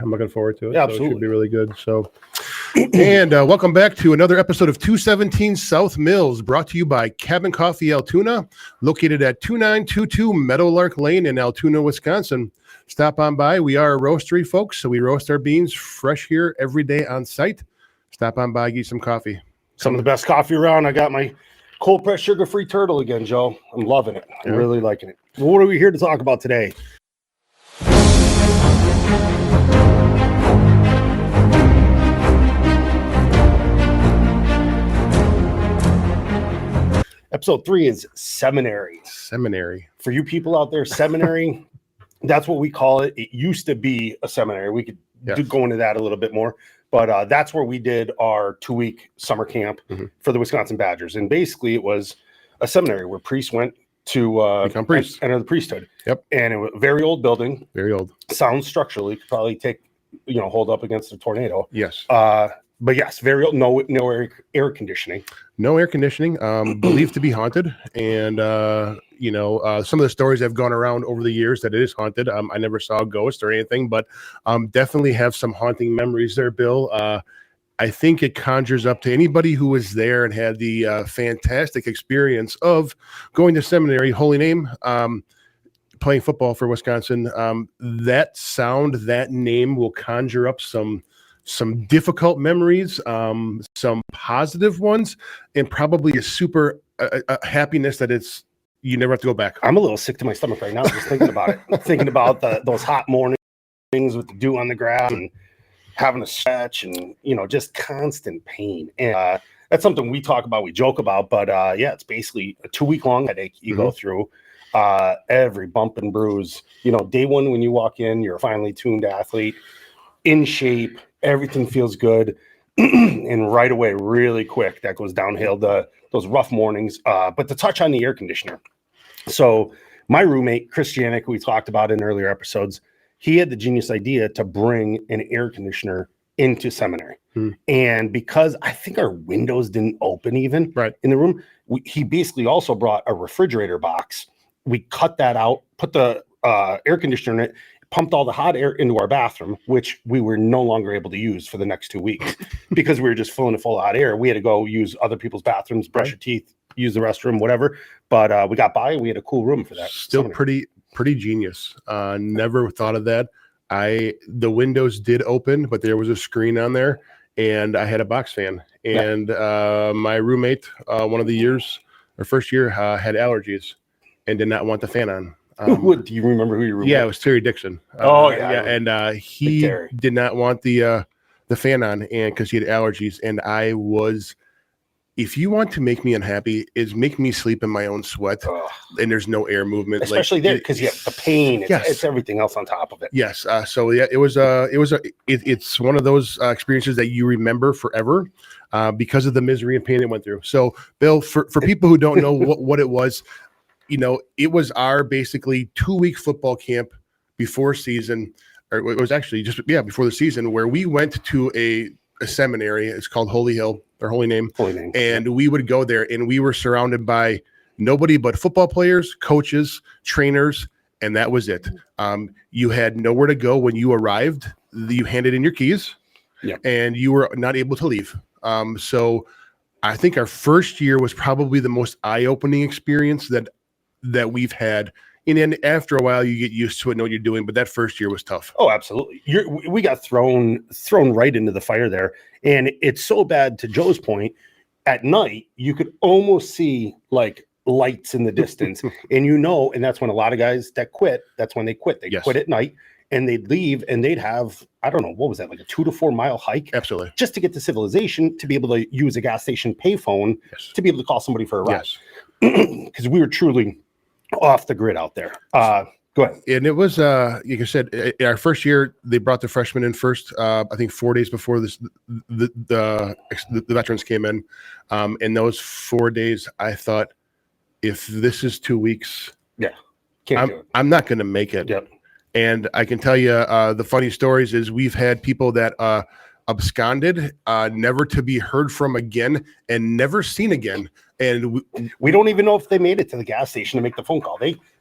I'm looking forward to it. Yeah, so absolutely. It should be really good. So, and welcome back to another episode of 217 South Mills, brought to you by Cabin Coffee Altoona, located at 2922 Meadowlark Lane in Altoona, Wisconsin. Stop on by. We are a roastery, folks, so we roast our beans fresh here every day on site. Stop on by, get some coffee. Some of the best coffee around. I got my cold pressed sugar-free turtle again, Joe. I'm loving it. I'm really liking it. Well, what are we here to talk about today? Episode 3 is Seminary. Seminary. For you people out there, Seminary, that's what we call it. It used to be a seminary. We could go into that a little bit more. But that's where we did our 2-week summer camp for the Wisconsin Badgers. And basically it was a seminary where priests went to become priests. Enter the priesthood. Yep. And it was a very old building. Very old. Sound structurally could probably take, hold up against a tornado. Yes. But yes, very old. No air conditioning. No air conditioning. Believed to be haunted. And, some of the stories have gone around over the years that it is haunted. I never saw a ghost or anything, but definitely have some haunting memories there, Bill. I think it conjures up to anybody who was there and had the fantastic experience of going to seminary, holy name, playing football for Wisconsin. That sound, that name will conjure up some difficult memories, some positive ones, and probably a super happiness that you never have to go back. I'm a little sick to my stomach right now just thinking about it. Thinking about those hot mornings with the dew on the grass and having a stretch and, just constant pain. And that's something we talk about, we joke about, but it's basically a 2-week long headache you go through. Every bump and bruise. Day one when you walk in, you're a finely tuned athlete, in shape, everything feels good. And right away, really quick, that goes downhill, those rough mornings. But to touch on the air conditioner. So my roommate, Chris Janik, who we talked about in earlier episodes, he had the genius idea to bring an air conditioner into seminary. And because I think our windows didn't open even in the room, he basically also brought a refrigerator box. We cut that out, put the air conditioner in it, pumped all the hot air into our bathroom, which we were no longer able to use for the next 2 weeks because we were just filling it full of hot air. We had to go use other people's bathrooms, brush your teeth, use the restroom, whatever. But we got by. We had a cool room for that. Still pretty genius. Never thought of that. The windows did open, but there was a screen on there, and I had a box fan. And my roommate, one of the years, or first year, had allergies and did not want the fan on. Do you remember who you were? Yeah, it was Terry Dixon. And he did not want the fan on, and because he had allergies, and I was. If you want to make me unhappy, is make me sleep in my own sweat, and there's no air movement, especially there because you have the pain. It's everything else on top of it. Yes. It's one of those experiences that you remember forever because of the misery and pain it went through. So, Bill, for people who don't know what it was. It was our basically 2-week football camp before season, or it was actually before the season, where we went to a seminary. It's called Holy Hill, or Holy Name. And we would go there, and we were surrounded by nobody but football players, coaches, trainers, and that was it. You had nowhere to go when you arrived. You handed in your keys, and you were not able to leave. So I think our first year was probably the most eye-opening experience that we've had. And then after a while, you get used to it, know what you're doing. But that first year was tough. Oh, absolutely. We got thrown right into the fire there. And it's so bad, to Joe's point, at night, you could almost see like lights in the distance. And that's when a lot of guys that quit, that's when they quit. They quit at night, and they'd leave, and they'd have, I don't know, what was that, like a 2 to 4 mile hike? Absolutely. Just to get to civilization, to be able to use a gas station payphone, to be able to call somebody for a ride. Because we were truly off the grid out there. Go ahead. And it was, like I said, our first year, they brought the freshmen in first, I think 4 days before the veterans came in. And those 4 days, I thought, if this is 2 weeks, I'm not going to make it. And I can tell you the funny stories is we've had people that absconded, never to be heard from again and never seen again. And we don't even know if they made it to the gas station to make the phone call.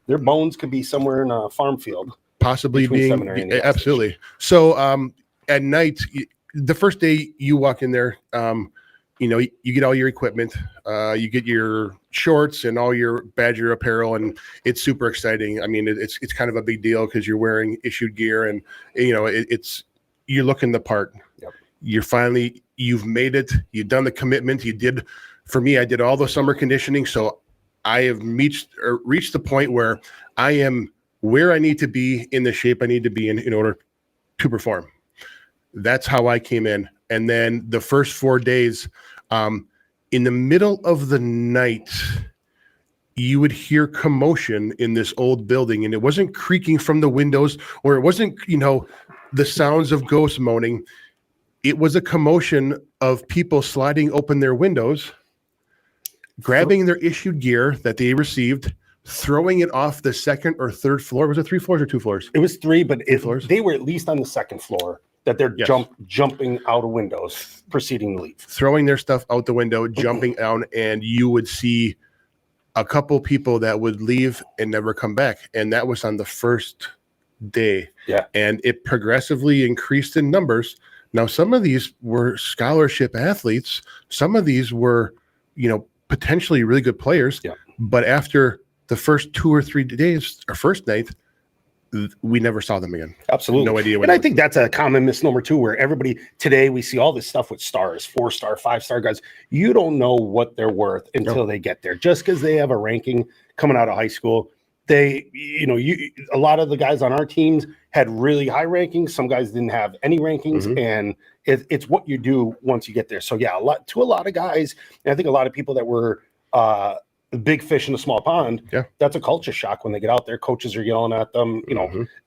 Their bones could be somewhere in a farm field. possibly Between being Seminary and the gas absolutely. So at night, the first day you walk in there, you get all your equipment, you get your shorts and all your Badger apparel, and it's super exciting. I mean, it's kind of a big deal because you're wearing issued gear, and you're looking the part. Yep. You've made it. You've done the commitment. For me, I did all the summer conditioning, so I have reached the point where I am where I need to be in the shape I need to be in order to perform. That's how I came in. And then the first 4 days, in the middle of the night, you would hear commotion in this old building, and it wasn't creaking from the windows, or it wasn't, the sounds of ghosts moaning. It was a commotion of people sliding open their windows, grabbing their issued gear that they received, throwing it off the second or third floor. Was it 3 floors or 2 floors? It was 3, but floors? They were at least on the second floor that they're jumping out of windows, proceeding to leave. Throwing their stuff out the window, jumping down, and you would see a couple people that would leave and never come back. And that was on the first day. Yeah. And it progressively increased in numbers. Now, some of these were scholarship athletes. Some of these were, potentially really good players. Yeah. But after the first 2 or 3 days, or first night, we never saw them again. Absolutely. No idea. And I think that's a common misnomer too, where everybody today, we see all this stuff with stars, 4-star, 5-star guys. You don't know what they're worth until they get there. Just because they have a ranking coming out of high school, a lot of the guys on our teams had really high rankings. Some guys didn't have any rankings, and it's what you do once you get there. So yeah, a lot of guys, and I think a lot of people that were big fish in a small pond. Yeah, that's a culture shock when they get out there. Coaches are yelling at them.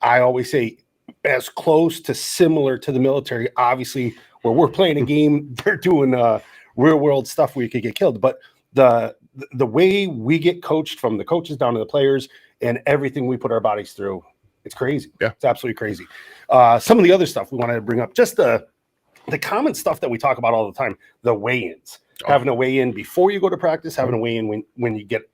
I always say, as close to similar to the military. Obviously, where we're playing a game, they're doing real world stuff where you could get killed. But the way we get coached, from the coaches down to the players, and everything we put our bodies through, it's crazy. Yeah, it's absolutely crazy. Some of the other stuff we wanted to bring up, just the common stuff that we talk about all the time, the weigh-ins. Having a weigh-in before you go to practice, having a weigh-in when you get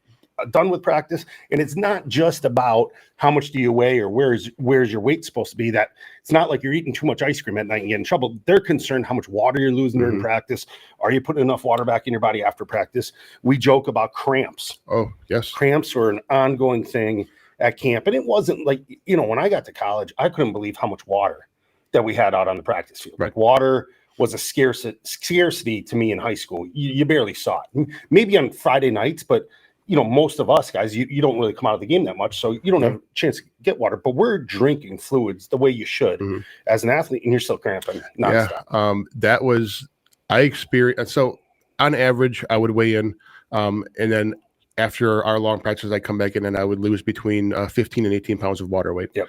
done with practice. And it's not just about how much do you weigh or where's your weight supposed to be. That it's not like you're eating too much ice cream at night and get in trouble. They're concerned how much water you're losing during practice. Are you putting enough water back in your body after practice? We joke about cramps. Oh, yes. Cramps were an ongoing thing at camp. And it wasn't like, when I got to college, I couldn't believe how much water that we had out on the practice field. Like water was a scarcity to me in high school. You barely saw it. Maybe on Friday nights, but most of us guys, you don't really come out of the game that much, so you don't have a chance to get water. But we're drinking fluids the way you should as an athlete, and you're still cramping nonstop. That was I experienced. So on average, I would weigh in, and then after our long practices, I come back in and I would lose between 15 and 18 pounds of water weight. Yep.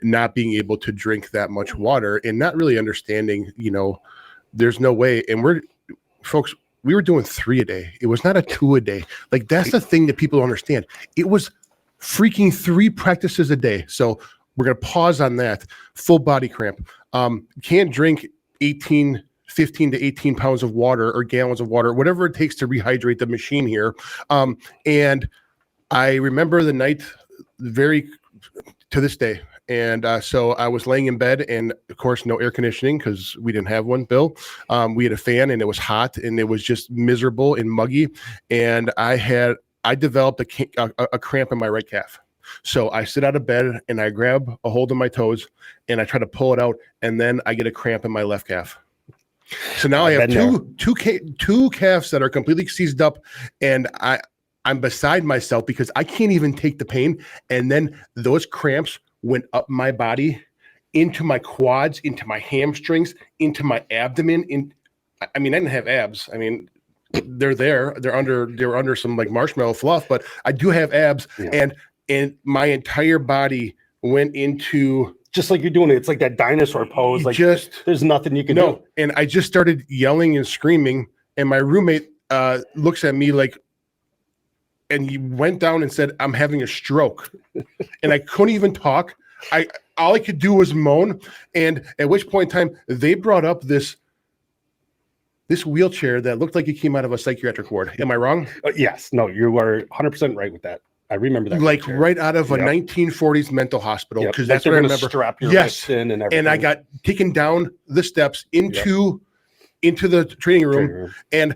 Not being able to drink that much water and not really understanding, there's no way. And we were doing 3 a day. It was not a 2 a day. Like, that's the thing that people don't understand. It was freaking 3 practices a day. So we're going to pause on that. Full body cramp. Can't drink 15 to 18 pounds of water or gallons of water, whatever it takes to rehydrate the machine here. And I remember the night to this day. And so I was laying in bed, and of course, no air conditioning because we didn't have one, Bill. We had a fan, and it was hot, and it was just miserable and muggy. And I developed a cramp in my right calf. So I sit out of bed and I grab a hold of my toes and I try to pull it out, and then I get a cramp in my left calf. So now I have two calves that are completely seized up, and I'm beside myself because I can't even take the pain. And then those cramps went up my body, into my quads, into my hamstrings, into my abdomen. I didn't have abs. I mean, they're there. They're under some like marshmallow fluff, but I do have abs, and my entire body went into. Just like you're doing it. It's like that dinosaur pose. Like, there's nothing you can do. And I just started yelling and screaming. And my roommate looks at me like, and he went down and said, "I'm having a stroke." And I couldn't even talk. All I could do was moan. And at which point in time, they brought up this wheelchair that looked like it came out of a psychiatric ward. Am I wrong? Yes. No, you are 100% right with that. I remember that. Like right out of a 1940s mental hospital, because that's what I remember. Strap your wrists in and everything. And I got taken down the steps into the training room, and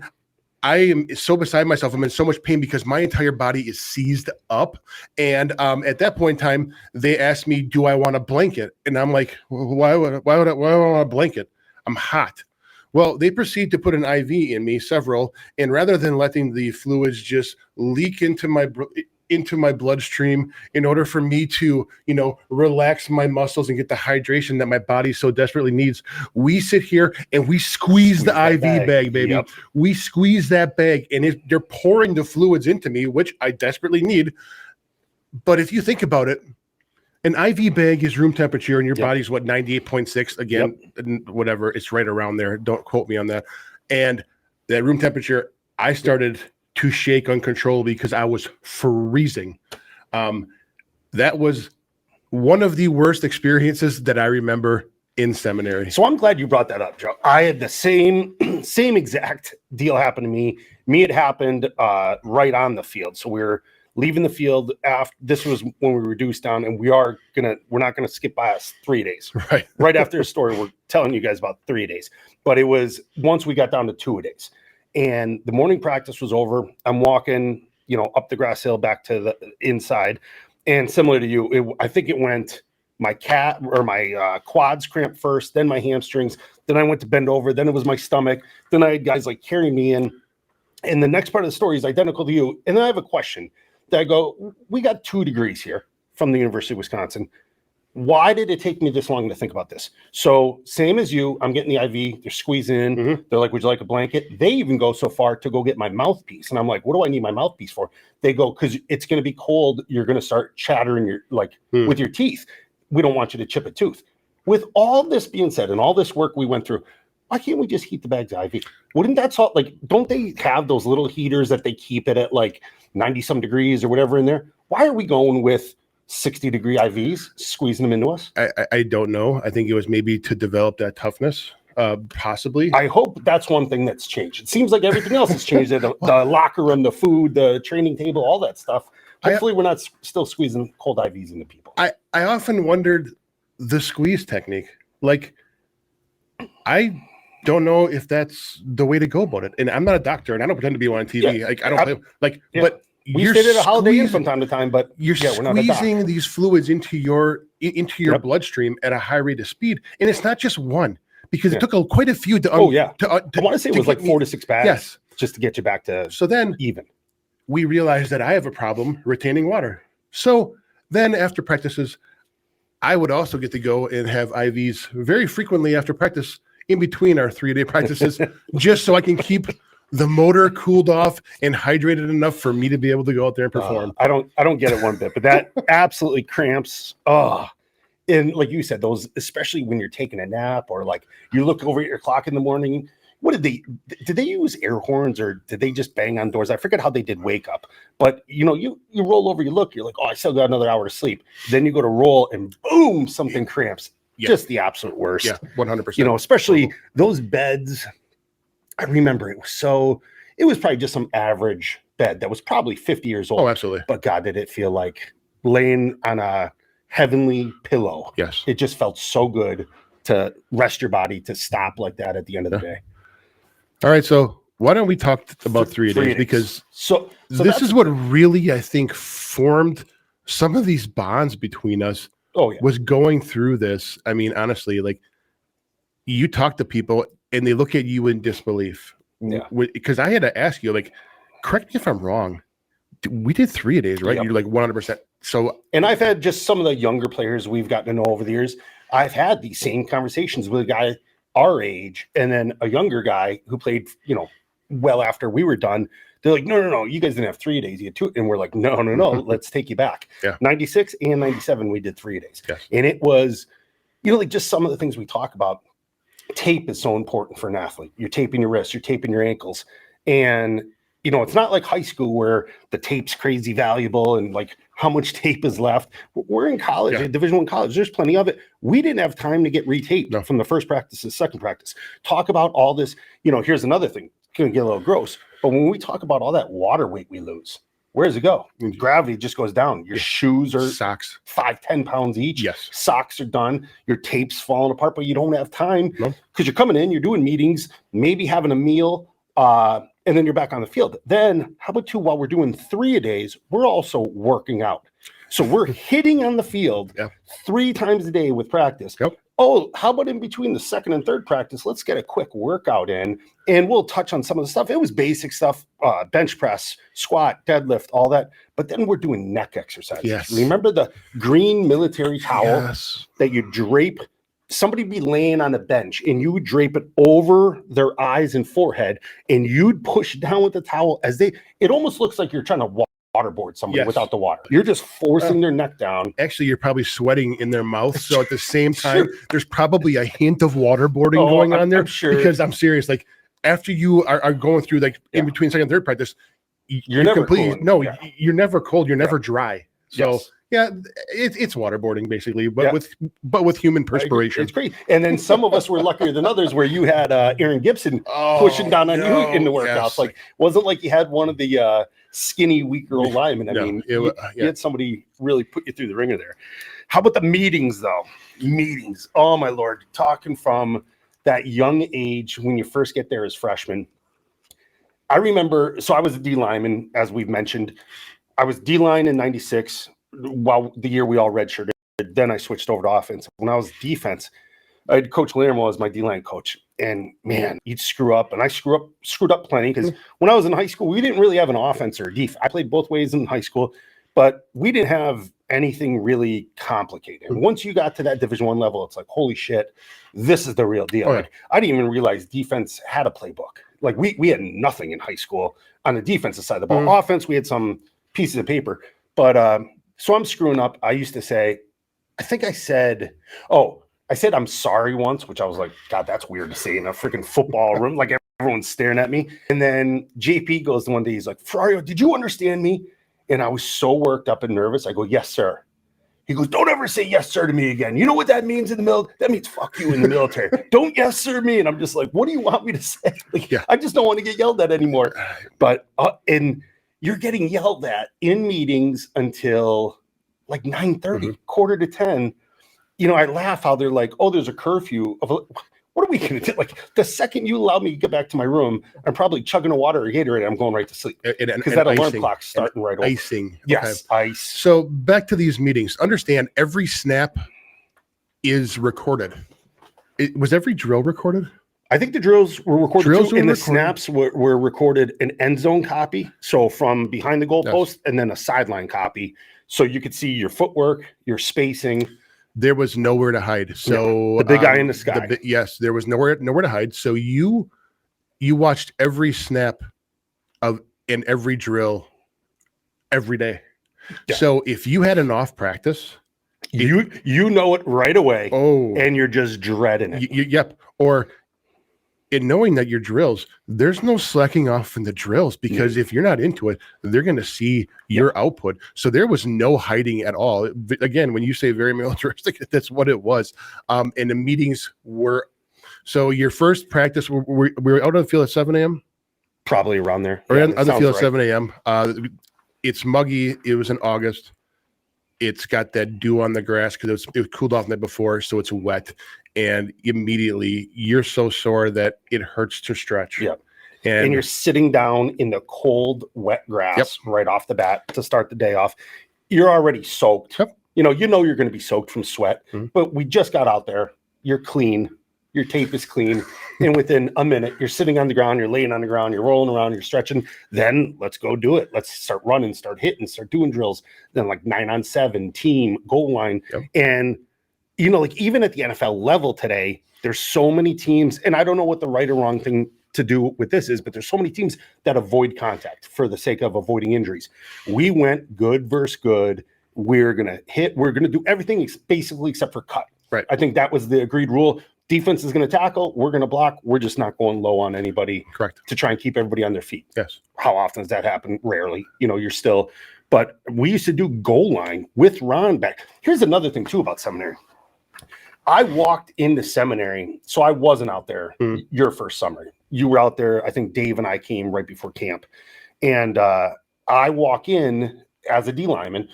I am so beside myself. I'm in so much pain because my entire body is seized up. And at that point in time, they asked me, "Do I want a blanket?" And I'm like, "Why would I want a blanket? I'm hot." Well, they proceed to put an IV in me, several, and rather than letting the fluids just leak into my bloodstream in order for me to, relax my muscles and get the hydration that my body so desperately needs, we sit here and we squeeze the IV bag, baby. Yep. We squeeze that bag, and they're pouring the fluids into me, which I desperately need. But if you think about it, an IV bag is room temperature, and your body's 98.6 again, whatever. It's right around there. Don't quote me on that. And that room temperature, I started to shake uncontrollably because I was freezing. That was one of the worst experiences that I remember in seminary. So I'm glad you brought that up, Joe. I had the same exact deal happen to me. It happened right on the field. So we were leaving the field after. This was when we reduced down, and we're not gonna skip by us 3 days. Right after the story, we're telling you guys about 3 days. But it was once we got down to 2 days. And the morning practice was over. I'm walking, up the grass hill back to the inside. And similar to you, I think it went my quads cramped first, then my hamstrings. Then I went to bend over. Then it was my stomach. Then I had guys like carrying me in. And the next part of the story is identical to you. And then I have a question that I go, we got 2 degrees here from the University of Wisconsin. Why did it take me this long to think about this? So same as you, I'm getting the IV, they're squeezing in. They're like, would you like a blanket? They even go so far to go get my mouthpiece. And I'm like, what do I need my mouthpiece for? They go, because it's going to be cold. You're going to start chattering with your teeth. We don't want you to chip a tooth. With all this being said and all this work we went through, why can't we just heat the bags IV? Wouldn't that solve, don't they have those little heaters that they keep it at 90 some degrees or whatever in there? Why are we going with 60-degree IVs, squeezing them into us? I don't know. I think it was maybe to develop that toughness, possibly. I hope that's one thing that's changed. It seems like everything else has changed. The locker room, the food, the training table, all that stuff. Hopefully we're not still squeezing cold IVs into people. I often wondered the squeeze technique. I don't know if that's the way to go about it. And I'm not a doctor, and I don't pretend to be one on TV. I don't play, but we stayed at a Holiday Inn from time to time, but you're squeezing these fluids into your bloodstream at a high rate of speed, and it's not just one, because it took quite a few to. I want to say it was 4 to 6 bags, just to get you back to even. We realized that I have a problem retaining water. So then, after practices, I would also get to go and have IVs very frequently after practice, in between our 3-day practices, just so I can keep the motor cooled off and hydrated enough for me to be able to go out there and perform. I don't get it one bit, but that absolutely cramps. And like you said, those, especially when you're taking a nap or you look over at your clock in the morning. What did they use air horns, or did they just bang on doors? I forget how they did wake up, but you roll over, you look, you're like, oh, I still got another hour to sleep. Then you go to roll and boom, something cramps. Just the absolute worst. Yeah, 100%. Especially those beds. I remember it was probably just some average bed that was probably 50 years old. Oh, absolutely. But God, did it feel like laying on a heavenly pillow. Yes. It just felt so good to rest your body, to stop like that at the end of the day. All right. So why don't we talk about 3 days? Because so this is what really, I think, formed some of these bonds between us. Oh, yeah. Was going through this. I mean, honestly, you talk to people and they look at you in disbelief. Yeah. Because I had to ask you, correct me if I'm wrong. We did 3 days, right? Yep. You're 100%. So, and I've had just some of the younger players we've gotten to know over the years. I've had these same conversations with a guy our age, and then a younger guy who played, well after we were done. They're like, no, you guys didn't have 3 days, you had 2. And we're like, no, let's take you back. Yeah. 96 and 97, we did 3 days. Yes. And it was, just some of the things we talk about. Tape is so important for an athlete. You're taping your wrists, you're taping your ankles. And, it's not like high school where the tape's crazy valuable and how much tape is left. We're in college, Division I college. There's plenty of it. We didn't have time to get retaped from the first practice to the second practice. Talk about all this. Here's another thing. It's going to get a little gross. But when we talk about all that water weight we lose, Where does it go? Gravity just goes down. Your shoes are socks 5-10 pounds each. Yes. Socks are done. Your tape's falling apart, but you don't have time No. because you're coming in, you're doing meetings, maybe having a meal, and then you're back on the field. Then how about while we're doing 3-a-days, we're also working out. So we're hitting on the field 3 times a day with practice. Yep. Oh, how about in between the second and third practice? Let's get a quick workout in, and we'll touch on some of the stuff. It was basic stuff, bench press, squat, deadlift, all that. But then we're doing neck exercises. Yes. Remember the green military towel that you drape? Somebody be laying on a bench, and you would drape it over their eyes and forehead, and you'd push down with the towel it almost looks like you're trying to waterboard somebody without the water. You're just forcing their neck down. Actually, you're probably sweating in their mouth. So at the same time, there's probably a hint of waterboarding going on there. I'm sure. Because I'm serious. Like after you are going through like in between second and third practice, you're never completely, you're never cold. You're never dry. So it's waterboarding basically, but with human perspiration. It's great. And then some of us were luckier than others where you had Aaron Gibson pushing down on you in the workouts. Like wasn't like you had one of the skinny, weak girl linemen. I mean, you had somebody really put you through the ringer there. How about the meetings though? Meetings. Oh my Lord. Talking from that young age when you first get there as freshmen. I remember, so I was a D lineman, as we've mentioned. I was D line in 96. While the year we all redshirted, then I switched over to offense. When I was defense, I had Coach Lermo as my D-line coach. And man, he'd screw up. And I screwed up plenty because when I was in high school, we didn't really have an offense or a def. I played both ways in high school, but we didn't have anything really complicated. And once you got to that Division I level, it's like, holy shit, this is the real deal. Like, I didn't even realize defense had a playbook. Like we had nothing in high school on the defensive side of the ball. Offense, we had some pieces of paper. But so I'm screwing up. I used to say, I said I'm sorry once, which I was like, God, that's weird to say in a freaking football room. Like everyone's staring at me. And then JP goes one day, he's like, Ferrario, did you understand me? And I was so worked up and nervous. I go, yes, sir. He goes, don't ever say yes, sir to me again. You know what that means in the military? That means fuck you in the military. Don't yes, sir me. And I'm just like, what do you want me to say? Like, I just don't want to get yelled at anymore. But, and you're getting yelled at in meetings until like 9:30, quarter to 10. You know, I laugh how they're like, oh, there's a curfew. What are we going to do? Like the second you allow me to get back to my room, I'm probably chugging a water or Gatorade and I'm going right to sleep. Because that alarm clock's starting right over. Icing. Yes, ice. So back to these meetings. Understand every snap is recorded. Was every drill recorded? I think the drills were recorded too, and the snaps were recorded an end zone copy. So from behind the goalpost and then a sideline copy. So you could see your footwork, your spacing. There was nowhere to hide. So the big guy in the sky. Yes, there was nowhere to hide. So you watched every snap in every drill every day. Yeah. So if you had an off practice, you know it right away. Oh, and you're just dreading it. Yep. Or in knowing that your drills, there's no slacking off in the drills because if you're not into it, they're going to see your output. So there was no hiding at all. Again, when you say very militaristic, that's what it was. And the meetings were, so your first practice, we were out on the field at 7 a.m.? Probably around there. Or on the field at 7 a.m. It's muggy. It was in August. It's got that dew on the grass because it was cooled off the night before, so it's wet. And immediately you're so sore that it hurts to stretch. Yep. And you're sitting down in the cold, wet grass right off the bat to start the day off. You're already soaked. Yep. You know you're going to be soaked from sweat, but we just got out there. You're clean. Your tape is clean. And within a minute, you're sitting on the ground, you're laying on the ground, you're rolling around, you're stretching. Then let's go do it. Let's start running, start hitting, start doing drills. Then like 9-on-7, team, goal line. Yep. And you know, like even at the NFL level today, there's so many teams, and I don't know what the right or wrong thing to do with this is, but there's so many teams that avoid contact for the sake of avoiding injuries. We went good versus good. We're going to hit. We're going to do everything basically except for cut. Right. I think that was the agreed rule. Defense is going to tackle. We're going to block. We're just not going low on anybody. Correct. To try and keep everybody on their feet. Yes. How often does that happen? Rarely. You know, you're still. But we used to do goal line with Ron back. Here's another thing, too, about seminary. I walked into seminary, so I wasn't out there your first summer. You were out there. I think Dave and I came right before camp. And I walk in as a D lineman,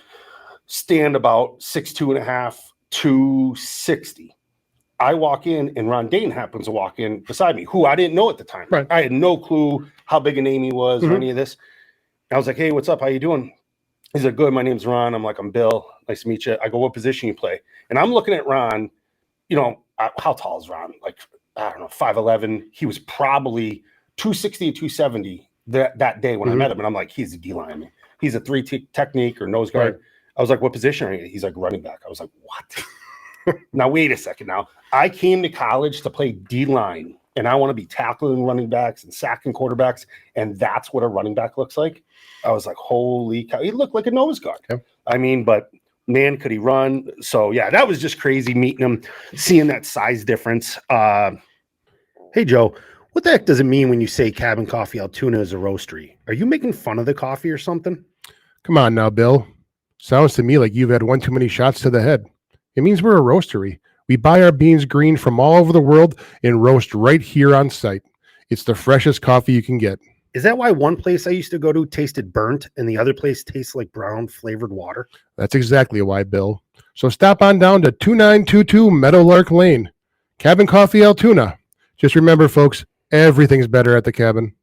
stand about 6'2.5", 260. I walk in, and Ron Dayton happens to walk in beside me, who I didn't know at the time. Right. I had no clue how big a name he was or any of this. I was like, "Hey, what's up? How you doing?" He's like, "Good. My name's Ron." I'm like, "I'm Bill. Nice to meet you." I go, "What position you play?" And I'm looking at Ron. You know, how tall is Ron? Like, I don't know, 5'11". He was probably 260 or 270 that day when I met him. And I'm like, he's a D lineman. He's a 3 technique or nose guard. Right. I was like, "What position are you?" He's like, "Running back." I was like, "What?" Now, wait a second. Now, I came to college to play D line, and I want to be tackling running backs and sacking quarterbacks. And that's what a running back looks like. I was like, holy cow. He looked like a nose guard. Okay. I mean, but man, could he run? So, yeah, that was just crazy meeting him, seeing that size difference. Hey, Joe, what the heck does it mean when you say Cabin Coffee Altoona is a roastery? Are you making fun of the coffee or something? Come on now, Bill. Sounds to me like you've had one too many shots to the head. It means we're a roastery. We buy our beans green from all over the world and roast right here on site. It's the freshest coffee you can get. Is that why one place I used to go to tasted burnt and the other place tastes like brown flavored water? That's exactly why, Bill. So stop on down to 2922 Meadowlark Lane. Cabin Coffee Altoona. Just remember, folks, everything's better at the cabin.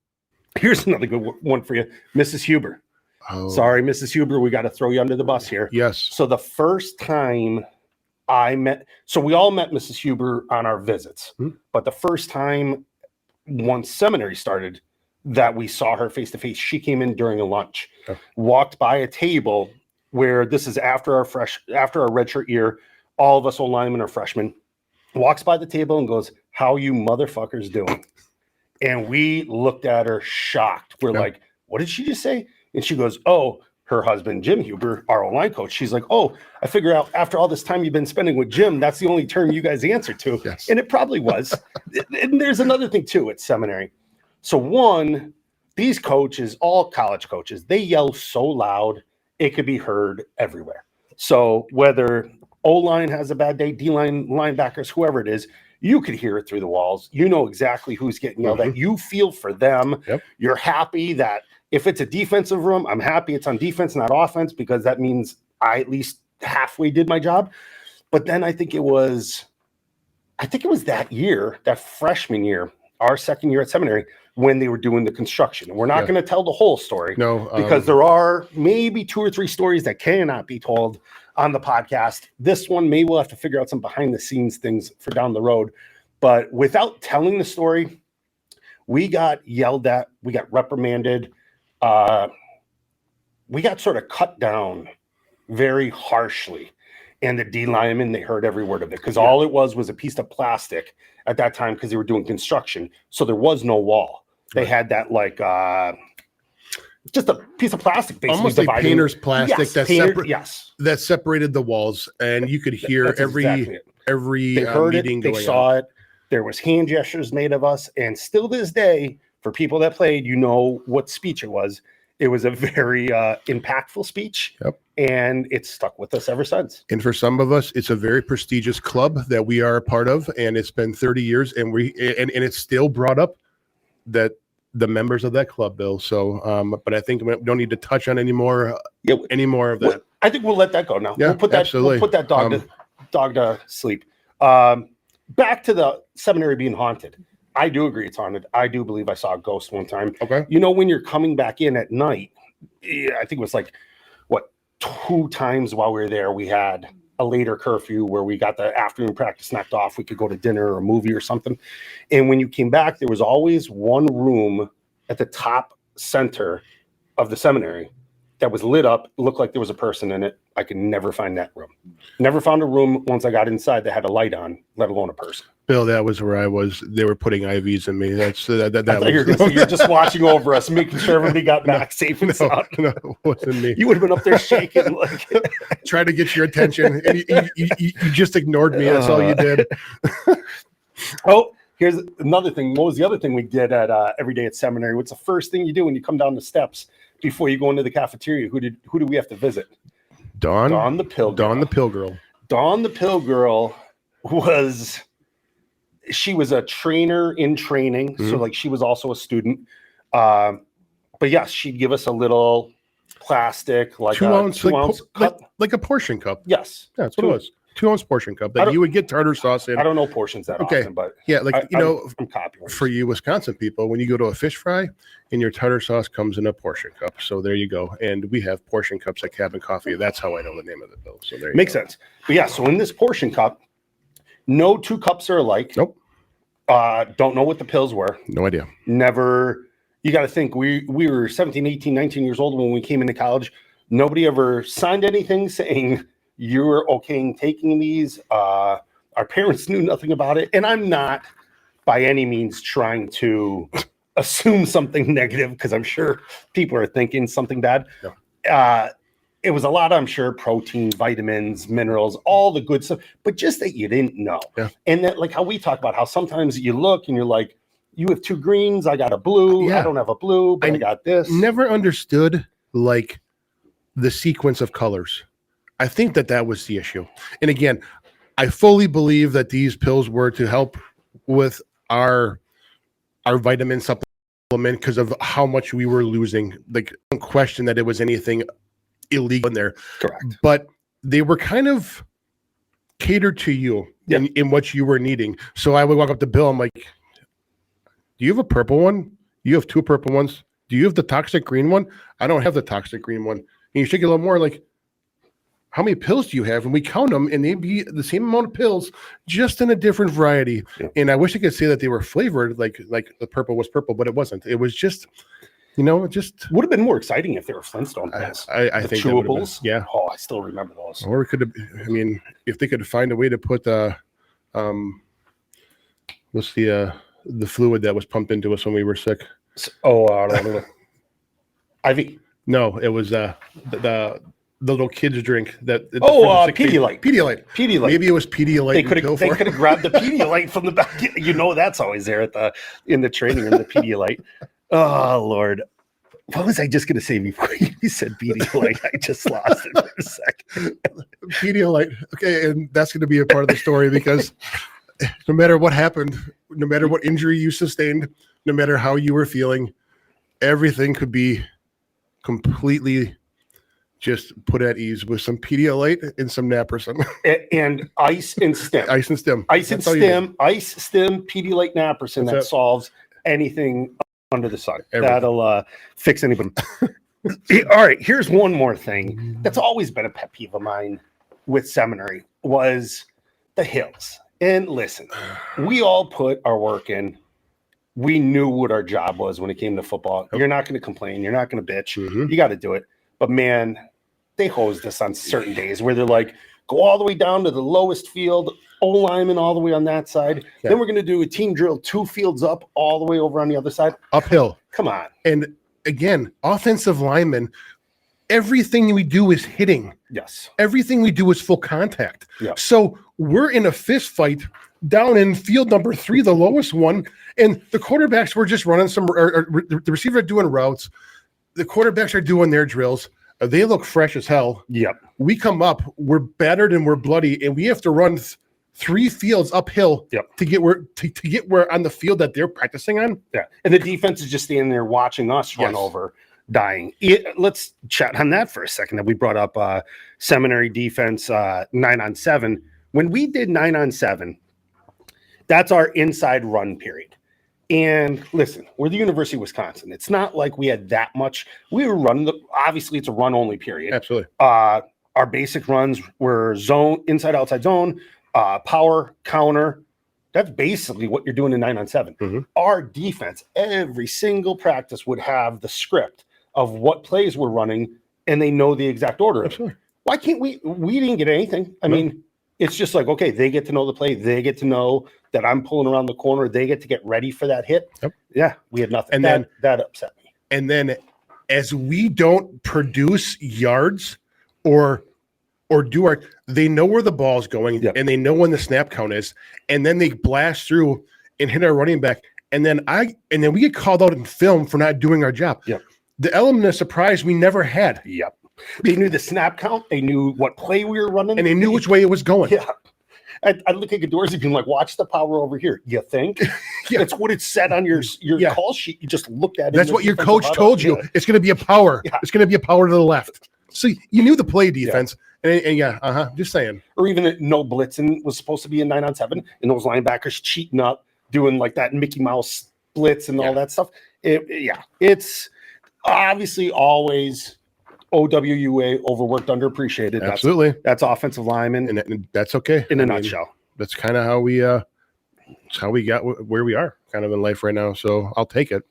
Here's another good one for you. Mrs. Hueber. Oh. Sorry, Mrs. Hueber, we got to throw you under the bus here. Yes. So the first time so we all met Mrs. Hueber on our visits, but the first time once seminary started that we saw her face to face, she came in during a lunch, walked by a table where this is after our redshirt year, all of us old linemen are freshmen, walks by the table and goes, "How you motherfuckers doing?" And we looked at her shocked. We're like, "What did she just say?" And she goes, "Oh, her husband, Jim Hueber, our O-line coach." She's like, "Oh, I figure out after all this time you've been spending with Jim, that's the only term you guys answer to." Yes. And it probably was. And there's another thing too at seminary. So one, these coaches, all college coaches, they yell so loud, it could be heard everywhere. So whether O-line has a bad day, D-line, linebackers, whoever it is, you could hear it through the walls. You know exactly who's getting yelled at. You feel for them. Yep. You're happy that if it's a defensive room, I'm happy it's on defense, not offense, because that means I at least halfway did my job. But then I think it was that year, that freshman year, our second year at seminary, when they were doing the construction. And we're not going to tell the whole story. No, because there are maybe 2 or 3 stories that cannot be told on the podcast. This one, maybe we'll have to figure out some behind the scenes things for down the road. But without telling the story, we got yelled at, we got reprimanded. We got sort of cut down very harshly, and the D linemen, they heard every word of it because all it was a piece of plastic at that time because they were doing construction, so there was no wall. They had that like just a piece of plastic, basically almost like painter's plastic that separated the walls, and you could hear every they heard meeting it, they saw it. There was hand gestures made of us, and still to this day, for people that played, you know what speech it was. It was a very impactful speech, and it's stuck with us ever since. And for some of us, it's a very prestigious club that we are a part of, and it's been 30 years, and it's still brought up that the members of that club, Bill. So, but I think we don't need to touch on any more of that. I think we'll let that go now. Yeah, we'll put that dog to sleep. Back to the seminary being haunted. I do agree it's haunted. I do believe I saw a ghost one time. Okay. You know, when you're coming back in at night, I think it was like, 2 times while we were there, we had a later curfew where we got the afternoon practice knocked off. We could go to dinner or a movie or something. And when you came back, there was always one room at the top center of the seminary that was lit up. It looked like there was a person in it. I could never find that room. Never found a room once I got inside that had a light on, let alone a person. Bill, that was where I was. They were putting IVs in me. You're just watching over us, making sure everybody got back safe and sound. No, it wasn't me. You would have been up there shaking, like trying to get your attention, and you just ignored me. That's all you did. Oh, here's another thing. What was the other thing we did at every day at seminary? What's the first thing you do when you come down the steps before you go into the cafeteria? Who do we have to visit? Dawn the Pill Girl. Dawn the Pill Girl. Dawn the Pill Girl she was a trainer in training. So like she was also a student. But yes, she'd give us a little plastic, like 2 ounce, two ounce cup. like a portion cup. Yes, Yeah, that's what it was. 2 ounce portion cup that you would get tartar sauce in. I don't know portions that often, but yeah, like I'm copying. For you Wisconsin people, when you go to a fish fry, and your tartar sauce comes in a portion cup. So there you go. And we have portion cups at Cabin Coffee. That's how I know the name of it, Bill. So there you Makes go. sense. But yeah, so in this portion cup, no two cups are alike. Nope. Don't know what the pills were. No idea. Never. You got to think we were 17, 18, 19 years old when we came into college. Nobody ever signed anything saying you were okay in taking these. Our parents knew nothing about it. And I'm not by any means trying to assume something negative, because I'm sure people are thinking something bad. No. It was a lot, I'm sure, protein, vitamins, minerals, all the good stuff, but just that you didn't know. Yeah. And that, like how we talk about how sometimes you look and you're like, you have 2 greens, I got a blue, Yeah. I don't have a blue, but I got this. Never understood like the sequence of colors. I think that was the issue. And again, I fully believe that these pills were to help with our vitamin supplement because of how much we were losing. Like, don't question that it was anything illegal in there. Correct. But they were kind of catered to you in what you were needing. So I would walk up to Bill. I'm like, do you have a purple one? You have 2 purple ones. Do you have the toxic green one? I don't have the toxic green one. And you should get a little more. Like, how many pills do you have? And we count them, and they'd be the same amount of pills, just in a different variety. Yeah. And I wish I could say that they were flavored like the purple was purple, but it wasn't. It was just, it just would have been more exciting if they were Flintstone pills. I think chewables. Yeah. Oh, I still remember those. Or it could have. I mean, if they could find a way to put what's the fluid that was pumped into us when we were sick? IV. No, it was the little kids drink that. Pedialyte. Pedialyte. Maybe it was Pedialyte. They could have grabbed the Pedialyte from the back. That's always there in the training room. The Pedialyte. Oh Lord, what was I just going to say before you said Pedialyte? I just lost it for a second. Pedialyte. Okay, and that's going to be a part of the story because no matter what happened, no matter what injury you sustained, no matter how you were feeling, everything could be completely just put at ease with some Pedialyte and some naproxen. And ice and stim. Ice and stim. Ice and stim. Ice, stim, Pedialyte, naproxen. That solves anything under the sun. Everything. That'll fix anybody. All right, here's one more thing that's always been a pet peeve of mine with Seminary was the hills. And listen, we all put our work in. We knew what our job was when it came to football. You're not going to complain. You're not going to bitch. You got to do it. But man, they hosed us on certain days where they're like, go all the way down to the lowest field, O-lineman all the way on that side. Yeah. Then we're going to do a team drill 2 fields up all the way over on the other side. Uphill. Come on. And again, offensive linemen, everything we do is hitting. Yes. Everything we do is full contact. Yeah. So we're in a fist fight down in field number 3, the lowest one. And the quarterbacks were just running the receivers are doing routes. The quarterbacks are doing their drills. They look fresh as hell. Yep. We come up, we're battered and we're bloody, and we have to run 3 fields uphill to get where on the field that they're practicing on. Yeah. And the defense is just standing there watching us run over, dying. Let's chat on that for a second. That we brought up Seminary defense 9-on-7. When we did 9-on-7, that's our inside run period. And listen, we're the University of Wisconsin. It's not like we had that much. We were running obviously it's a run only period. Absolutely. Our basic runs were zone, inside, outside zone, power, counter. That's basically what you're doing in 9-on-7. Mm-hmm. Our defense, every single practice would have the script of what plays we're running, and they know the exact order. Absolutely. Why can't we didn't get anything. I mean, it's just like, okay, they get to know the play. They get to know that I'm pulling around the corner. They get to get ready for that hit. Yep. Yeah, we had nothing. And that upset me. And then as we don't produce yards or do they know where the ball's going and they know when the snap count is, and then they blast through and hit our running back. And then we get called out in film for not doing our job. Yep. The element of surprise we never had. Yep. They knew the snap count. They knew what play we were running. And they knew which way it was going. Yeah. I look at Gadorsey being like, watch the power over here. You think? Yeah. That's what it said on your call sheet. You just looked at it. That's what your coach told you. It's going to be a power. Yeah. It's going to be a power to the left. So you knew the play defense. And just saying. Or even that no blitzing was supposed to be a 9-on-7, and those linebackers cheating up, doing like that Mickey Mouse blitz and all that stuff. It's obviously always OWUA, overworked, underappreciated. Absolutely. That's offensive lineman. And that's okay. In a nutshell. That's kind of how we got where we are kind of in life right now. So I'll take it.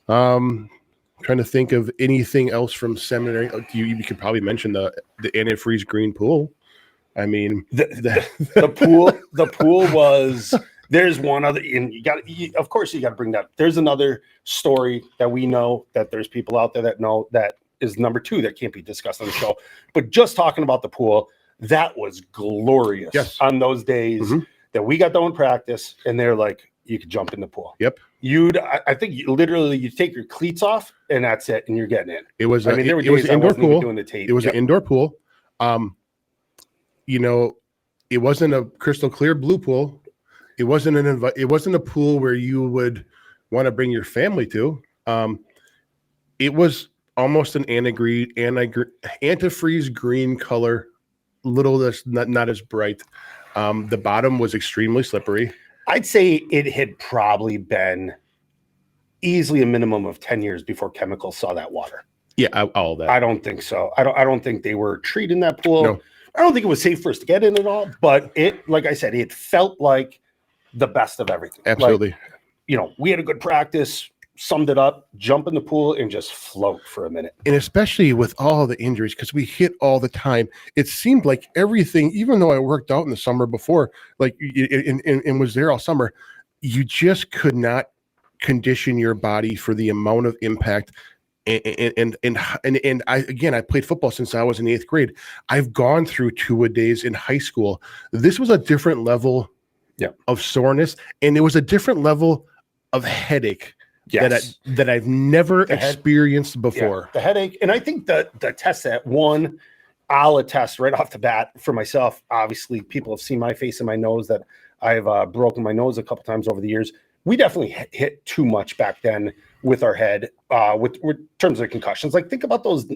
Trying to think of anything else from seminary. You could probably mention the antifreeze green pool. I mean, the pool was. There's one other, and of course you got to bring that. There's another story that we know that there's people out there that know that is number 2 that can't be discussed on the show. But just talking about the pool, that was glorious on those days that we got done with practice, and they're like, you could jump in the pool. Yep. I think you take your cleats off and that's it, and you're getting in. It was. There were days an indoor pool. Doing the tape. It was an indoor pool. It wasn't a crystal clear blue pool. It wasn't a pool where you would want to bring your family to. It was almost an antifreeze green color, little less, not as bright. The bottom was extremely slippery. I'd say it had probably been easily a minimum of 10 years before chemicals saw that water. Yeah, all that. I don't think so. I don't think they were treating that pool. No. I don't think it was safe for us to get in at all. But it, like I said, it felt like the best of everything. Absolutely. Like, we had a good practice, summed it up, jump in the pool, and just float for a minute. And especially with all the injuries, because we hit all the time, it seemed like everything, even though I worked out in the summer before, like and was there all summer, you just could not condition your body for the amount of impact. And I played football since I was in 8th grade. I've gone through 2-a-days in high school. This was a different level of soreness, and it was a different level of headache that I've never experienced before. The headache, and I think the test that one, I'll attest right off the bat for myself. Obviously, people have seen my face and my nose that I've broken my nose a couple times over the years. We definitely hit too much back then with our head, with terms of concussions. Like, think about those,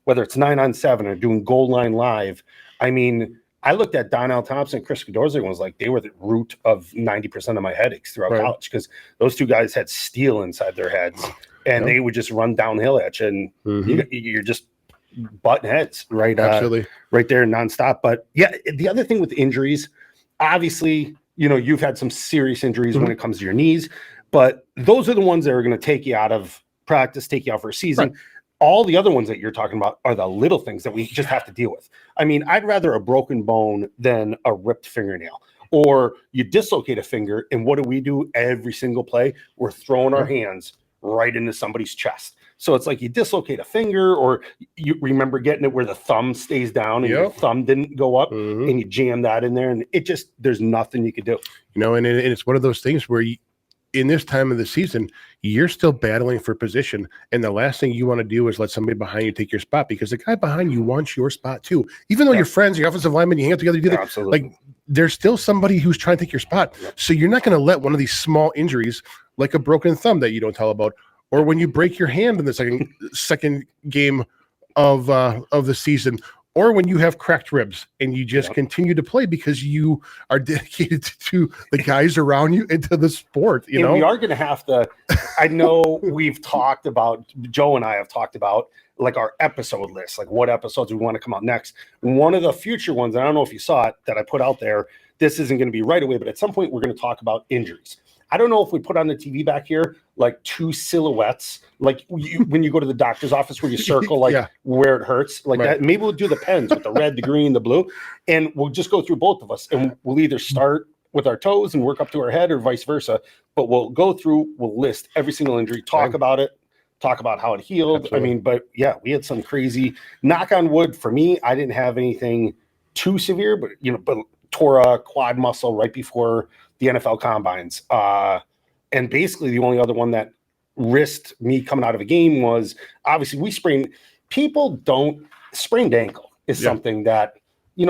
whether it's 9-on-7 or doing goal line live. I mean, I looked at Donnell Thompson and Chris Gadorsey and was like, they were the root of 90% of my headaches throughout college, because those two guys had steel inside their heads, and they would just run downhill at you, and you're just butting heads right there nonstop. But yeah, the other thing with injuries, obviously, you've had some serious injuries when it comes to your knees, but those are the ones that are going to take you out of practice, take you out for a season. Right. All the other ones that you're talking about are the little things that we just have to deal with. I mean, I'd rather a broken bone than a ripped fingernail. Or you dislocate a finger, and what do every single play? We're throwing our hands right into somebody's chest. So it's like you dislocate a finger, or you remember getting it where the thumb stays down and your thumb didn't go up, and you jam that in there, and it just, there's nothing you could do. And it's one of those things where in this time of the season, you're still battling for position, and the last thing you want to do is let somebody behind you take your spot, because the guy behind you wants your spot too. Even though you're friends, you're offensive lineman, you hang out together, you do that. Absolutely. Like, there's still somebody who's trying to take your spot. So you're not going to let one of these small injuries, like a broken thumb that you don't tell about, or when you break your hand in the second game of the season, or when you have cracked ribs and you just continue to play because you are dedicated to the guys around you and to the sport. We are going to have to. I know we've talked about, Joe and I have talked about, like, our episode list, like what episodes we want to come out next. One of the future ones, and I don't know if you saw it, that I put out there, this isn't going to be right away, but at some point we're going to talk about injuries. I don't know if we put on the TV back here like 2 silhouettes, like when you go to the doctor's office where you circle where it hurts, like that. Maybe we'll do the pens with the red, the green, the blue, and we'll just go through both of us, and we'll either start with our toes and work up to our head, or vice versa. But we'll go through, we'll list every single injury, talk about it, talk about how it healed. Absolutely. I mean, but yeah, we had some crazy, knock on wood for me, I didn't have anything too severe, but but tore a quad muscle right before the NFL combines. And basically the only other one that risked me coming out of a game was, obviously, sprained ankle is something that,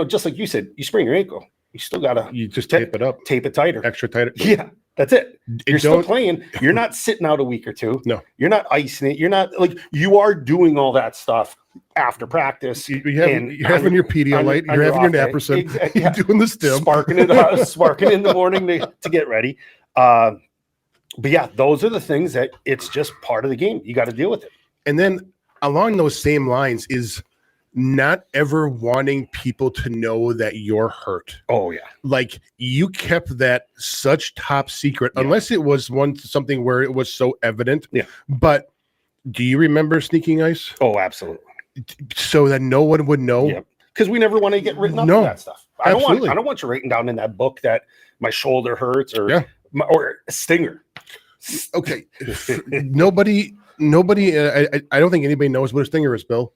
just like you said, you sprain your ankle, you still gotta just tape it up, tape it tighter, extra tighter. Yeah, that's it. You're still playing. You're not sitting out a week or two. No, you're not icing it. You're not like you are doing all that stuff after practice. You're having your Pedialyte. You're having your Naprosyn. Exactly. You're doing the stim, sparking in the morning to get ready. But yeah, those are the things that it's just part of the game. You got to deal with it. And then along those same lines is not ever wanting people to know that you're hurt. Oh yeah. Like you kept that such top secret, unless it was something where it was so evident. Yeah. But do you remember sneaking ice? Oh, absolutely. So that no one would know. Yeah. Because we never want to get written up for that stuff. I don't want you writing down in that book that my shoulder hurts or a stinger. Okay. Nobody. I don't think anybody knows what a stinger is, Bill.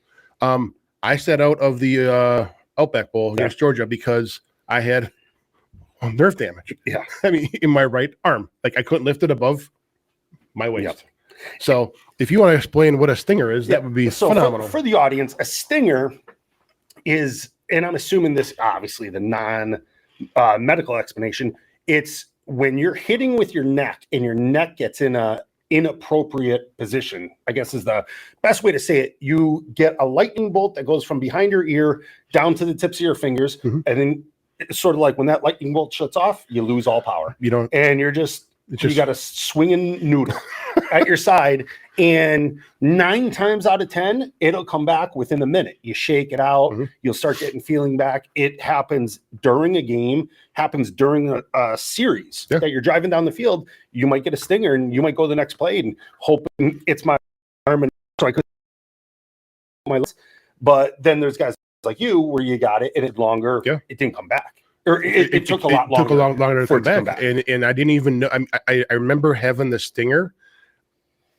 I sat out of the Outback Bowl against Georgia because I had nerve damage. Yeah. I mean, in my right arm. Like I couldn't lift it above my waist. Yep. So if you want to explain what a stinger is, that would be phenomenal. For the audience, a stinger is, and I'm assuming this, obviously, the non-medical explanation, it's when you're hitting with your neck and your neck gets in a inappropriate position, I guess is the best way to say it. You get a lightning bolt that goes from behind your ear down to the tips of your fingers, and then it's sort of like when that lightning bolt shuts off, you lose all power. And you got a swinging noodle at your side, and 9 times out of 10, it'll come back within a minute. You shake it out, you'll start getting feeling back. It happens during a game, happens during a series that you're driving down the field. You might get a stinger, and you might go the next play and hoping it's my arm, and so I could my. But then there's guys like you where you got it and it longer. It didn't come back. Or it took a lot longer. Took a lot longer to come back. And I didn't even know. I remember having the stinger,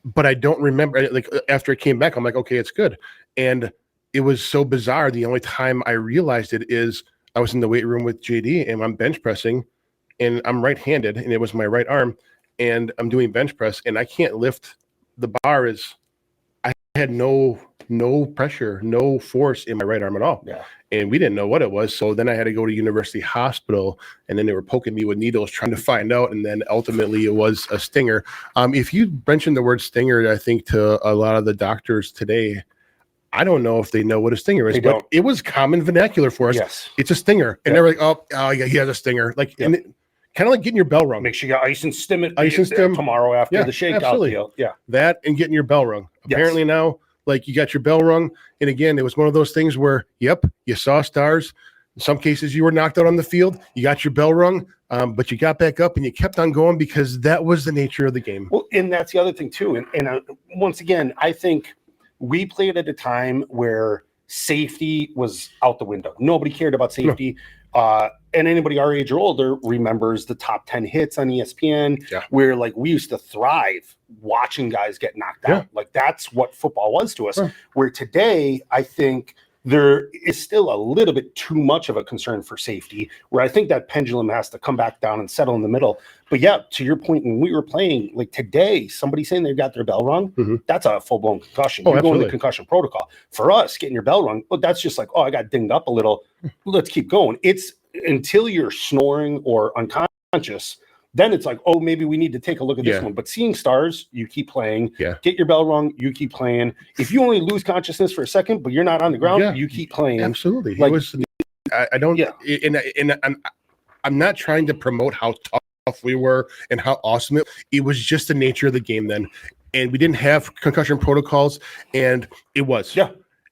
but I don't remember. Like after it came back, I'm like, okay, it's good. And it was so bizarre. The only time I realized it is I was in the weight room with JD and I'm bench pressing, and I'm right-handed, and it was my right arm, and I'm doing bench press, and I can't lift the bar. I had no pressure, no force in my right arm at all. Yeah. And we didn't know what it was. So then I had to go to University Hospital, and then they were poking me with needles trying to find out. And then ultimately it was a stinger. If you mention the word stinger, I think to a lot of the doctors today, I don't know if they know what a stinger is, but it was common vernacular for us. Yes. It's a stinger. And they're like, oh yeah, he has a stinger. Like, and kind of like getting your bell rung. Make sure you got ice and stim it tomorrow after the shakeout deal. Yeah. That and getting your bell rung. Apparently now, like you got your bell rung. And again, it was one of those things where, you saw stars. In some cases, you were knocked out on the field. You got your bell rung, but you got back up and you kept on going because that was the nature of the game. Well, and that's the other thing too. And once again, I think we played at a time where safety was out the window. Nobody cared about safety. And anybody our age or older remembers the top 10 hits on ESPN, where like we used to thrive watching guys get knocked out. Like that's what football was to us. Where today, I think there is still a little bit too much of a concern for safety, where I think that pendulum has to come back down and settle in the middle. But to your point, when we were playing, like today, somebody saying they got their bell rung, that's a full-blown concussion. You're going to concussion protocol. For us, getting your bell rung, that's just like, oh, I got dinged up a little. Let's keep going. It's until you're snoring or unconscious, then it's like, oh, maybe we need to take a look at this one. But seeing stars, you keep playing. Get your bell rung, you keep playing. If you only lose consciousness for a second, but you're not on the ground, you keep playing. Absolutely. Like, I don't. And I'm not trying to promote how tough we were and how awesome it was. Just the nature of the game then, and we didn't have concussion protocols, and it was.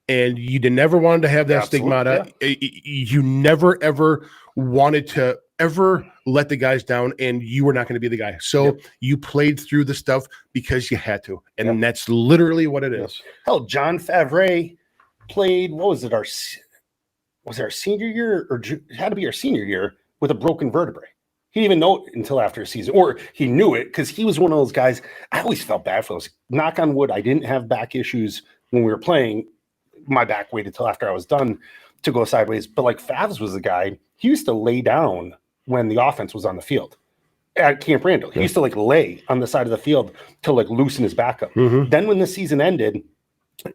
And you never wanted to have that stigmata. You never ever wanted to ever let the guys down, and you were not going to be the guy. So you played through the stuff because you had to, and that's literally what it is. Hell, John Favre played. What was it? Was it our senior year, or it had to be our senior year with a broken vertebrae? He didn't even know it until after a season, or he knew it because he was one of those guys. I always felt bad for those. Knock on wood, I didn't have back issues when we were playing. My back waited till after I was done to go sideways. But like Favs was the guy, he used to lay down when the offense was on the field at Camp Randall. He used to like lay on the side of the field to like loosen his back up. Then when the season ended,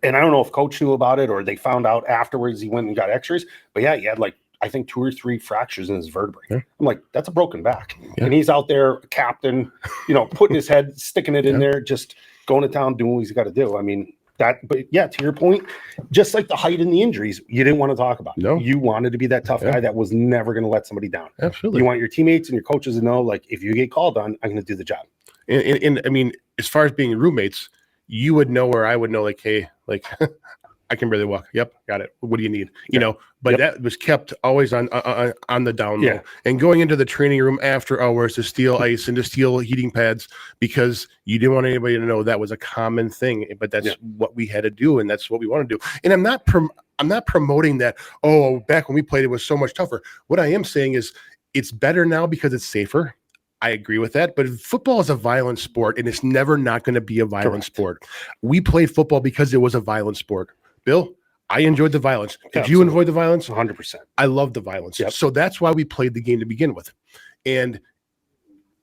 and I don't know if coach knew about it or they found out afterwards, he went and got x-rays, but he had like I think 2 or 3 fractures in his vertebrae. Yeah. I'm like, that's a broken back. Yeah. And he's out there, captain, putting his head, sticking it in Yeah. there, just going to town, doing what he's got to do. I mean, but yeah, to your point, just like the height and the injuries, you didn't want to talk about. No. You wanted to be that tough guy that was never going to let somebody down. Absolutely. You want your teammates and your coaches to know, like, if you get called on, I'm going to do the job. And I mean, as far as being roommates, you would know, or I would know, like, hey, like, I can barely walk. Yep, got it. What do you need? But that was kept always on the down low. Yeah. And going into the training room after hours to steal ice and to steal heating pads because you didn't want anybody to know that was a common thing. But that's what we had to do, and that's what we want to do. And I'm not promoting that. Oh, back when we played, it was so much tougher. What I am saying is it's better now because it's safer. I agree with that, but football is a violent sport, and it's never not going to be a violent sport. We played football because it was a violent sport. Bill, I enjoyed the violence. Did you enjoy the violence? 100%. I love the violence. Yep. So that's why we played the game to begin with. And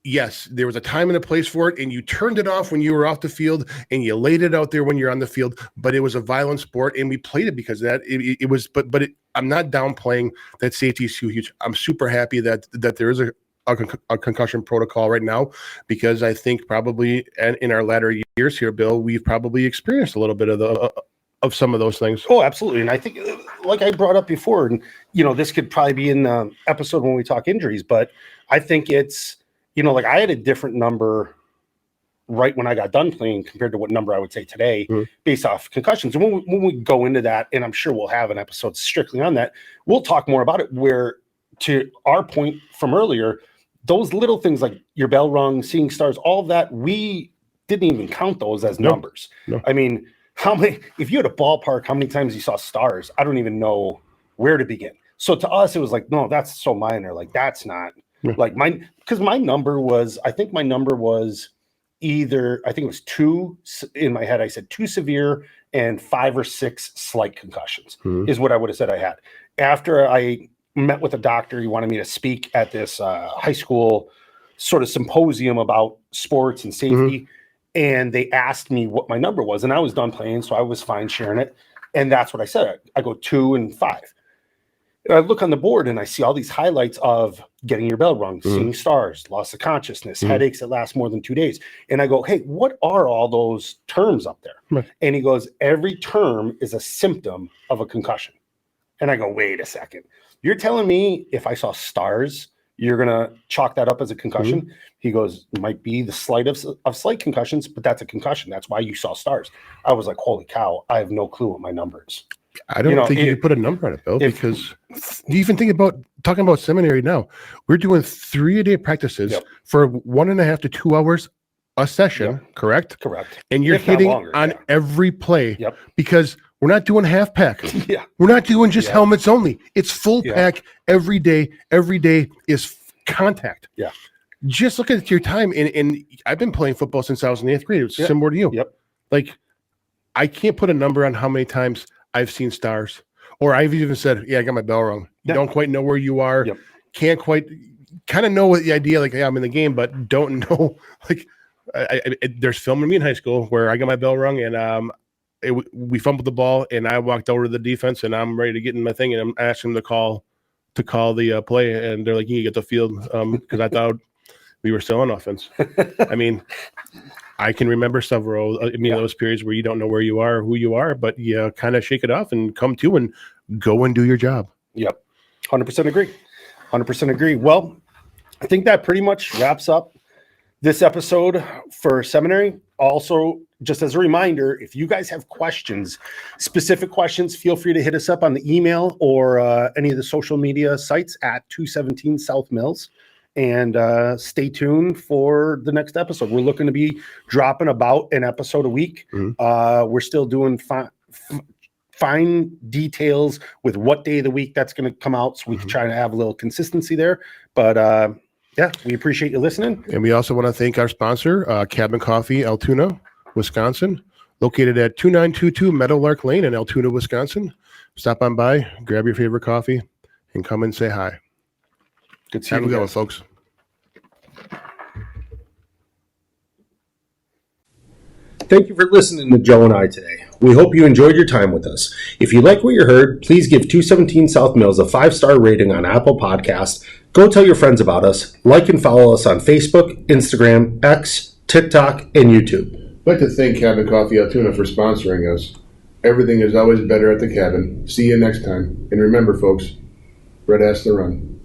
yes, there was a time and a place for it, and you turned it off when you were off the field, and you laid it out there when you're on the field. But it was a violent sport, and we played it because of that. It was. But I'm not downplaying that safety is huge. I'm super happy that there is a concussion protocol right now, because I think probably in our latter years here, Bill, we've probably experienced a little bit of some of those things. Oh, absolutely. And I think, like I brought up before, and this could probably be in the episode when we talk injuries, but I think it's, like I had a different number right when I got done playing compared to what number I would say today based off concussions. And when we go into that, and I'm sure we'll have an episode strictly on that, we'll talk more about it, where to our point from earlier, those little things like your bell rung, seeing stars, all of that, we didn't even count those as numbers. No. I mean, how many, if you had a ballpark, how many times you saw stars? I don't even know where to begin. So to us, it was like, no, that's so minor. Like, that's not like mine. Because my number was, I think my number was either, I think it was 2 in my head. I said 2 severe and 5 or 6 slight concussions is what I would have said I had. After I met with a doctor, he wanted me to speak at this high school sort of symposium about sports and safety. And they asked me what my number was, and I was done playing, so I was fine sharing it. And that's what I said. I go 2 and 5. And I look on the board and I see all these highlights of getting your bell rung, seeing stars, loss of consciousness, headaches that last more than 2 days. And I go, hey, what are all those terms up there? And he goes, every term is a symptom of a concussion. And I go, wait a second. You're telling me if I saw stars, you're going to chalk that up as a concussion? He goes, might be the slight of slight concussions, but that's a concussion. That's why you saw stars. I was like, holy cow, I have no clue what my number is. I don't think you could put a number on it, Bill, because you even think about talking about seminary now. We're doing 3-a-day practices for 1.5 to 2 hours a session, correct? Correct. And you're hitting on every play because we're not doing half pack. We're not doing just helmets only. It's full pack every day. Every day is contact. Just look at your time. And I've been playing football since I was in the 8th grade. It's similar to you. Like, I can't put a number on how many times I've seen stars, or I've even said, I got my bell rung. Don't quite know where you are. Can't quite kind of know what the idea, like, I'm in the game, but don't know. Like, there's film of me in high school where I got my bell rung and we fumbled the ball and I walked over to the defense and I'm ready to get in my thing and I'm asking them to call the play, and they're like, you get the field, because I thought we were still on offense. I mean, I can remember several those periods where you don't know where you are or who you are, but you kind of shake it off and come to and go and do your job. 100% agree. 100% agree. Well, I think that pretty much wraps up this episode for Seminary. Also, just as a reminder, if you guys have questions, specific questions, feel free to hit us up on the email or any of the social media sites at 217 South Mills. And stay tuned for the next episode. We're looking to be dropping about an episode a week. We're still doing fine details with what day of the week that's going to come out, so we can try to have a little consistency there. But we appreciate you listening. And we also want to thank our sponsor, Cabin Coffee, Altoona, Wisconsin, located at 2922 Meadowlark Lane in Altoona, Wisconsin. Stop on by, grab your favorite coffee, and come and say hi. Good seeing you. Have a good one, guys. folks. Thank you for listening to Joe and I today. We hope you enjoyed your time with us. If you like what you heard, please give 217 South Mills a 5-star rating on Apple Podcasts. Go tell your friends about us. Like and follow us on Facebook, Instagram, X, TikTok, and YouTube. I'd like to thank Cabin Coffee Altoona for sponsoring us. Everything is always better at the cabin. See you next time. And remember, folks, Red has to run.